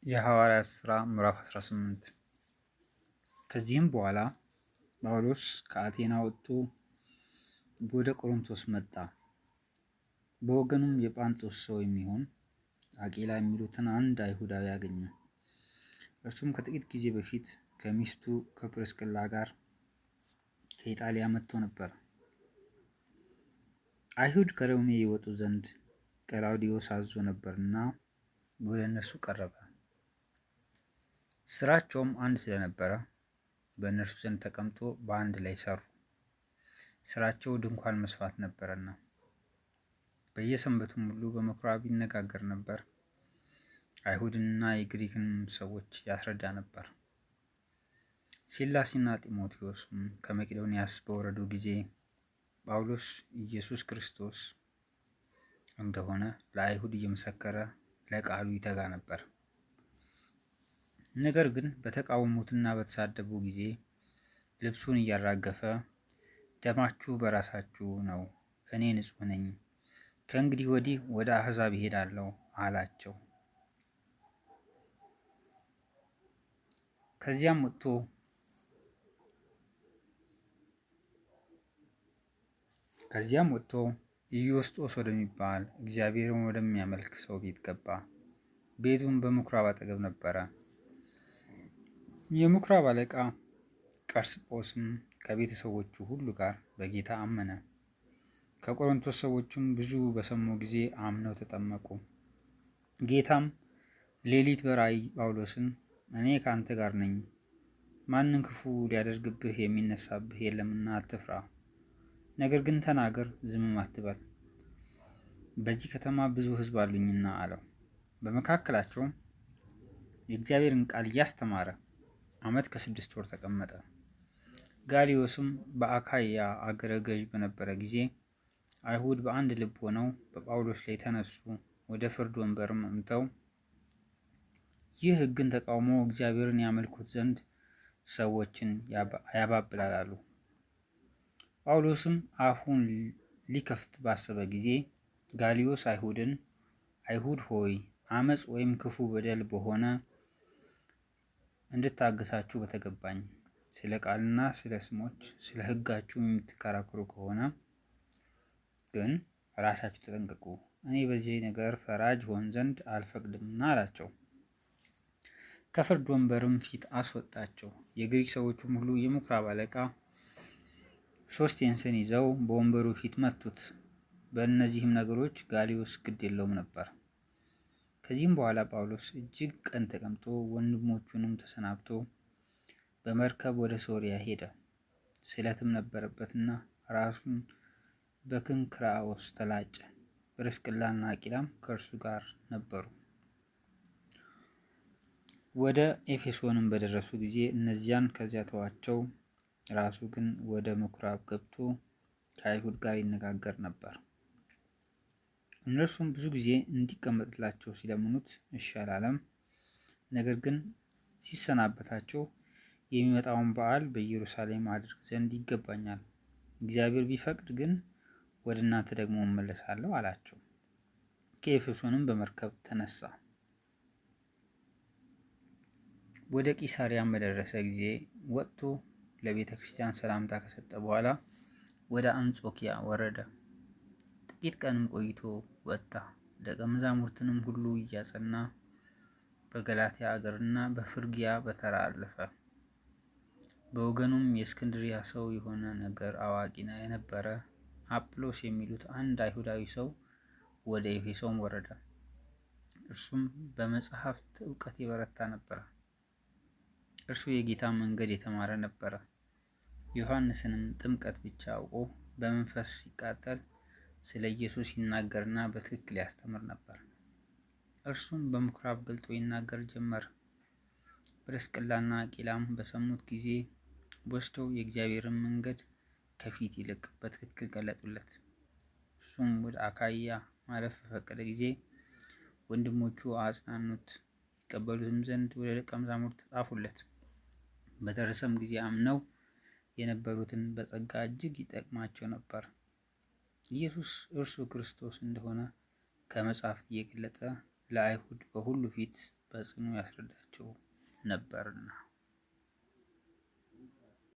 የሐዋርያት ሥራ ምዕራፍ 18 ከዚህም በኋላ ጳውሎስ ከአቴና ወጥቶ ወደ ቆሮንቶስ መጣ። በወገኑም የጳንጦስ ሰው የሚሆን አቂላ የሚሉትን አንድ አይሁዳዊ አገኘ። እርሱም ከጥቂት ጊዜ በፊት ከሚስቱ ከጵርስቅላ ጋር ከኢጣሊያ መጥቶ ነበር። አይሁድ ከሮሜ ይወጡ ዘንድ ቀላውዲዮስ አዞ ነበርና ወደ እነርሱ ቀረበ። ስራቸውም አንድ ስለነበረ በእነርሱ ዘንድ ተቀምጦ በአንድ ላይ ሰሩ። ስራቸው ድንኳን መስፋት ነበረና በየሰንበቱም ሁሉ በምኩራብ ይነጋገር ነበር። አይሁድንና የግሪክን ሰዎች ያስረዳ ነበር። ሲላስና ጢሞቴዎስም ከመቄዶንያስ በወረዱ ጊዜ ጳውሎስ ኢየሱስ ክርስቶስ እንደሆነ ለአይሁድ እየመሰከረ ለቃሉ ይተጋ ነበር። ነገር ግን በተቃወሙትና በተሳደቡ ጊዜ ልብሱን እያራገፈ ደማችሁ በራሳችሁ ነው፣ እኔ ንጹሕ ነኝ፣ ከእንግዲህ ወዲህ ወደ አሕዛብ እሄዳለሁ አላቸው። ከዚያም ወጥቶ ኢዮስጦስ ወደሚባል እግዚአብሔርን ወደሚያመልክ ሰው ቤት ገባ። ቤቱም በምኩራብ አጠገብ ነበረ። የምኩራብ አለቃ ቀርስጶስም ከቤተሰቦቹ ሁሉ ጋር በጌታ አመነ። ከቆሮንቶስ ሰዎችም ብዙ በሰሙ ጊዜ አምነው ተጠመቁ። ጌታም ሌሊት በራእይ ጳውሎስን እኔ ከአንተ ጋር ነኝ፣ ማንም ክፉ ሊያደርግብህ የሚነሳብህ የለምና አትፍራ፣ ነገር ግን ተናገር፣ ዝምም አትበል፣ በዚህ ከተማ ብዙ ሕዝብ አሉኝና አለው። በመካከላቸውም የእግዚአብሔርን ቃል እያስተማረ ዓመት ከ6 ወር ተቀመጠ። ጋልዮስም በአካይያ አገረ ገዥ በነበረ ጊዜ አይሁድ በአንድ ልብ ሆነው በጳውሎስ ላይ ተነሱ። ወደ ፍርድ ወንበርም አምጥተው ይህ ሕግን ተቃውሞ እግዚአብሔርን ያመልኩት ዘንድ ሰዎችን ያባብላል አሉ። ጳውሎስም አፉን ሊከፍት ባሰበ ጊዜ ጋልዮስ አይሁድ ሆይ አመፅ ወይም ክፉ በደል በሆነ እንድታገሳችሁ በተገባኝ፣ ስለ ቃልና ስለ ስሞች ስለ ሕጋችሁ የምትከራከሩ ከሆነ ግን ራሳችሁ ተጠንቀቁ፣ እኔ በዚህ ነገር ፈራጅ ሆን ዘንድ አልፈቅድምና አላቸው። ከፍርድ ወንበርም ፊት አስወጣቸው። የግሪክ ሰዎችም ሁሉ የምኩራብ አለቃ ሶስቴንስን ይዘው በወንበሩ ፊት መቱት። በእነዚህም ነገሮች ጋልዮስ ግድ የለውም ነበር። ከዚህም በኋላ ጳውሎስ እጅግ ቀን ተቀምጦ ወንድሞቹንም ተሰናብቶ በመርከብ ወደ ሶርያ ሄደ። ስለትም ነበረበትና ራሱን በክንክራኦስ ተላጨ። ጵርስቅላና አቂላም ከእርሱ ጋር ነበሩ። ወደ ኤፌሶንም በደረሱ ጊዜ እነዚያን ከዚያ ተዋቸው። ራሱ ግን ወደ ምኩራብ ገብቶ ከአይሁድ ጋር ይነጋገር ነበር። እነርሱም ብዙ ጊዜ እንዲቀመጥላቸው ሲለምኑት እሺ አላለም። ነገር ግን ሲሰናበታቸው የሚመጣውን በዓል በኢየሩሳሌም አድርግ ዘንድ ይገባኛል፣ እግዚአብሔር ቢፈቅድ ግን ወደ እናንተ ደግሞ እመለሳለሁ አላቸው። ከኤፌሶንም በመርከብ ተነሳ። ወደ ቂሳሪያም በደረሰ ጊዜ ወጥቶ ለቤተ ክርስቲያን ሰላምታ ከሰጠ በኋላ ወደ አንጾኪያ ወረደ። ጥቂት ቀንም ቆይቶ ወጣ። ደቀ መዛሙርትንም ሁሉ እያጸና በገላትያ አገርና በፍርግያ በተራ አለፈ። በወገኑም የእስክንድርያ ሰው የሆነ ነገር አዋቂና የነበረ አጵሎስ የሚሉት አንድ አይሁዳዊ ሰው ወደ ኤፌሶን ወረደ። እርሱም በመጽሐፍት እውቀት የበረታ ነበረ። እርሱ የጌታ መንገድ የተማረ ነበረ። ዮሐንስንም ጥምቀት ብቻ አውቆ በመንፈስ ሲቃጠል ስለ ኢየሱስ ይናገርና በትክክል ያስተምር ነበር። እርሱም በምኩራብ ገልጦ ይናገር ጀመር። ጵርስቅላና አቂላም በሰሙት ጊዜ ወስደው የእግዚአብሔርን መንገድ ከፊት ይልቅ በትክክል ገለጡለት። እርሱም ወደ አካይያ ማለፍ በፈቀደ ጊዜ ወንድሞቹ አጽናኑት፣ ይቀበሉትም ዘንድ ወደ ደቀ መዛሙርት ጻፉለት። በደረሰም ጊዜ አምነው የነበሩትን በጸጋ እጅግ ይጠቅማቸው ነበር። ኢየሱስ እርሱ ክርስቶስ እንደሆነ ከመጻሕፍት እየገለጠ ለአይሁድ በሁሉ ፊት በጽኑ ያስረዳቸው ነበርና።